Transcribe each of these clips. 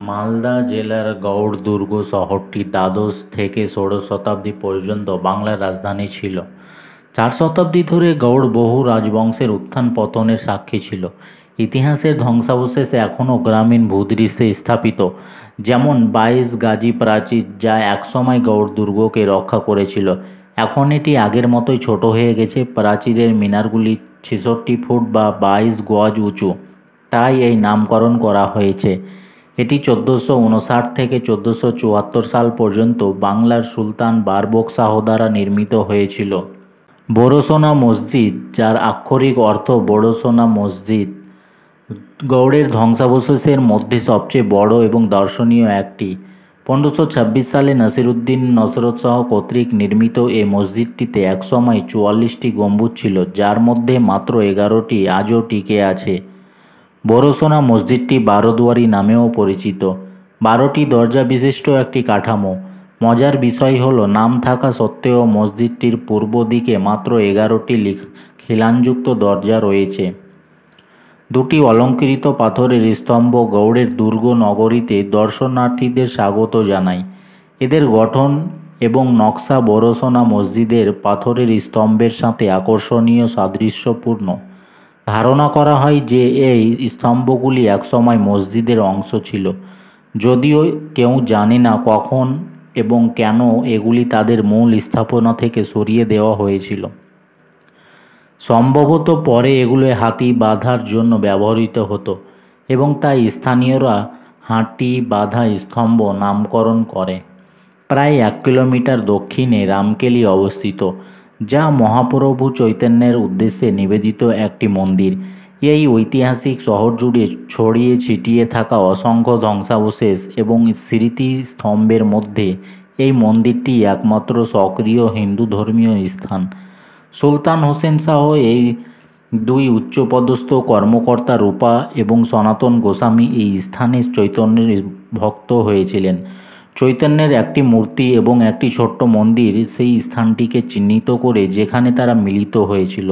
মালদা জেলার গৌড় দুর্গ শহরটি দ্বাদশ থেকে ষোড়শ শতাব্দী পর্যন্ত বাংলার রাজধানী ছিল। 4 শতাব্দী ধরে গৌড় বহু রাজবংশের উত্থান পতনের সাক্ষী ছিল। ইতিহাসের ধ্বংসাবশেষ এখনও গ্রামীণ ভূদৃশ্যে স্থাপিত, যেমন 22 গাজী প্রাচীর, যা একসময় গৌড় দুর্গকে রক্ষা করেছিল। এখন এটি আগের মতোই ছোট হয়ে গেছে। প্রাচীরের মিনারগুলি 66 ফুট বা 22 গজ উঁচু, তাই এই নামকরণ করা হয়েছে। এটি 1459 থেকে 1474 সাল পর্যন্ত বাংলার সুলতান বারবক শাহ দ্বারা নির্মিত হয়েছিল। বড়সোনা মসজিদ, যার আক্ষরিক অর্থ বড় সোনা মসজিদ, গৌড়ের ধ্বংসাবশেষের মধ্যে সবচেয়ে বড় এবং দর্শনীয় একটি। 1526 সালে নাসিরউদ্দিন নসরত শাহ কর্তৃক নির্মিত এই মসজিদটিতে একসময় 44টি গম্বুজ ছিল, যার মধ্যে মাত্র 11টি আজও টিকে আছে। বড়সোনা মসজিদটি 12 দুয়ারি নামেও পরিচিত। 12টি দরজা বিশিষ্ট একটি কাঠামো। মজার বিষয় হলো, নাম থাকা সত্ত্বেও মসজিদটির পূর্ব দিকে মাত্র 11টি খিলানযুক্ত দরজা রয়েছে। 2টি অলঙ্কৃত পাথরের স্তম্ভ গৌড়ের দুর্গ নগরীতে দর্শনার্থীদের স্বাগত জানায়। এদের গঠন এবং নকশা বড়সোনা মসজিদের পাথরের স্তম্ভের সাথে আকর্ষণীয় সাদৃশ্যপূর্ণ। ধারণা করা হয় যে এই স্তম্ভগুলি একসময় মসজিদের অংশ ছিল, যদিও কেউ জানে না কখন এবং কেন এগুলি তাদের মূল স্থাপনা থেকে সরিয়ে দেওয়া হয়েছিল। সম্ভবত পরে এগুলো হাতি বাঁধার জন্য ব্যবহৃত হতো এবং তাই স্থানীয়রা হাতি বাঁধা স্তম্ভ নামকরণ করে। প্রায় 1 কিলোমিটার দক্ষিণে রামকেলি অবস্থিত, যা মহাপ্রভু চৈতন্যের উদ্দেশ্যে নিবেদিত একটি মন্দির। এই ঐতিহাসিক শহর জুড়ে ছড়িয়ে ছিটিয়ে থাকা অসংখ্য ধ্বংসাবশেষ এবং স্মৃতিস্তম্ভের মধ্যে এই মন্দিরটি একমাত্র সক্রিয় হিন্দু ধর্মীয় স্থান। সুলতান হোসেন শাহ এই 2 উচ্চপদস্থ কর্মকর্তা রূপা এবং সনাতন গোস্বামী এই স্থানে চৈতন্যের ভক্ত হয়েছিলেন। চৈতন্যের একটি মূর্তি এবং একটি ছোট্ট মন্দির সেই স্থানটিকে চিহ্নিত করে যেখানে তারা মিলিত হয়েছিল।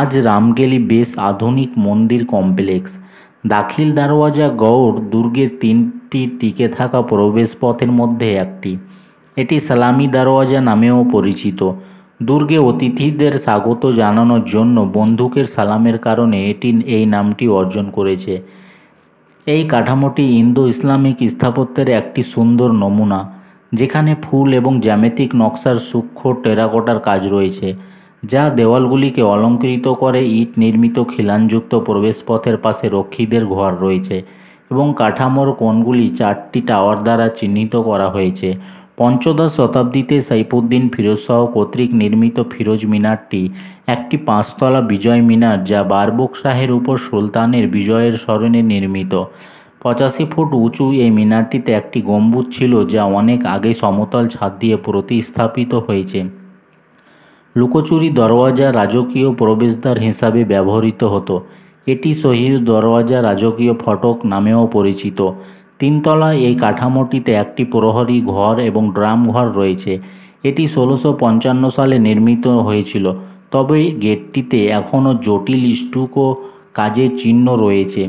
আজ রামকেলি বেশ আধুনিক মন্দির কমপ্লেক্স। দাখিল দরওয়াজা গৌড় দুর্গের 3টি টিকে থাকা প্রবেশপথের মধ্যে একটি। এটি সালামি দরওয়াজা নামেও পরিচিত। দুর্গে অতিথিদের স্বাগত জানানোর জন্য বন্দুকের সালামের কারণে এটি এই নামটি অর্জন করেছে। এই কাঠামোটি ইন্দো ইসলামিক স্থাপত্যের একটি সুন্দর নমুনা, যেখানে ফুল এবং জ্যামিতিক নকশার সূক্ষ্ম টেরাকোটার কাজ রয়েছে, যা দেওয়ালগুলিকে অলঙ্কৃত করে। ইট নির্মিত খিলানযুক্ত প্রবেশপথের পাশে রক্ষীদের ঘর রয়েছে এবং কাঠামোর কোণগুলি 4টি টাওয়ার দ্বারা চিহ্নিত করা হয়েছে। পঞ্চদশ শতাব্দীতে সাইফুদ্দিন ফিরোজ শাহ কর্তৃক নির্মিত ফিরোজ মিনারটি একটি 5তলা বিজয় মিনার, যা বারবক শাহের উপর সুলতানের বিজয়ের স্মরণে নির্মিত। 85 ফুট উঁচু এই মিনারটিতে একটি গম্বুজ ছিল, যা অনেক আগে সমতল ছাদ দিয়ে প্রতিস্থাপিত হয়েছে। লুকোচুরি দরওয়াজা রাজকীয় প্রবেশদ্বার হিসাবে ব্যবহৃত হতো। এটি শহীদ দরওয়াজা রাজকীয় ফটক নামেও পরিচিত। 3তলা এই কাঠামোটিতে একটি প্রহরী ঘর এবং ড্রাম ঘর রয়েছে। এটি 1655 সালে নির্মিত হয়েছিল, তবে গেটটিতে এখনও জটিল স্টুকো কাজের চিহ্ন রয়েছে।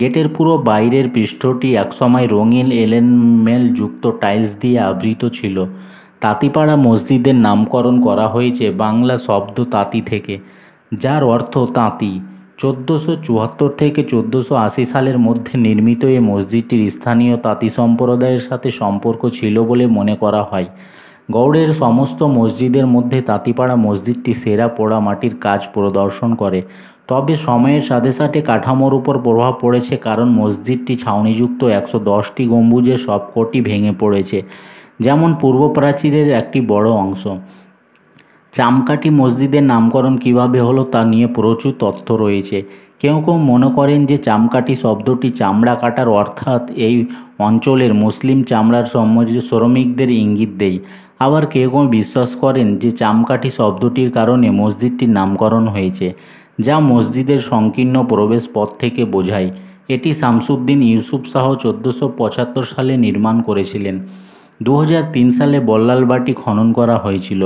গেটের পুরো বাইরের পৃষ্ঠটি একসময় রঙিন এলেনমেল যুক্ত টাইলস দিয়ে আবৃত ছিল। তাঁতিপাড়া মসজিদের নামকরণ করা হয়েছে বাংলা শব্দ তাঁতি থেকে, যার অর্থ তাঁতি। 1474 থেকে 1480 সালের মধ্যে নির্মিত এই মসজিদটির স্থানীয় তাঁতি সম্প্রদায়ের সাথে সম্পর্ক ছিল বলে মনে করা হয়। গৌড়ের সমস্ত মসজিদের মধ্যে তাঁতিপাড়া মসজিদটি সেরা পোড়ামাটির কাজ প্রদর্শন করে। তবে সময়ের সাথে সাথে কাঠামোর উপর প্রভাব পড়েছে, কারণ মসজিদটি ছাউনিযুক্ত 110টি গম্বুজের সবকটি ভেঙে পড়েছে, যেমন পূর্ব প্রাচীরের একটি বড় অংশ। চামকাঠি মসজিদের নামকরণ কিভাবে হলো তা নিয়ে প্রচুর তথ্য রয়েছে। কেউ কেউ মনে করেন যে চামকাঠি শব্দটি চামড়া কাটার অর্থাৎ এই অঞ্চলের মুসলিম চামড়ার শ্রমিকদের ইঙ্গিত দেয়। আবার কেউ কেউ বিশ্বাস করেন যে চামকাঠি শব্দটির কারণে মসজিদটির নামকরণ হয়েছে, যা মসজিদের সংকীর্ণ প্রবেশ পথ থেকে বোঝায়। এটি শামসুদ্দিন ইউসুফ শাহ 1475 সালে নির্মাণ করেছিলেন। 2003 সালে বল্লালবাটি খনন করা হয়েছিল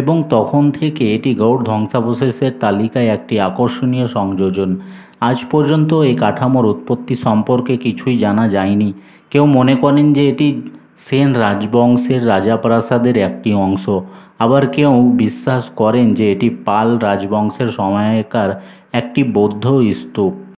এবং তখন থেকে এটি গৌড় ধ্বংসাবশেষের তালিকায় একটি আকর্ষণীয় সংযোজন। আজ পর্যন্ত এই কাঠামোর উৎপত্তি সম্পর্কে কিছুই জানা যায়নি, কেউ মনে করেন যে এটি সেন রাজবংশের রাজপ্রাসাদের একটি অংশ, আবার কেউ বিশ্বাস করেন যে এটি পাল রাজবংশের সময়কার একটি বৌদ্ধ স্তূপ।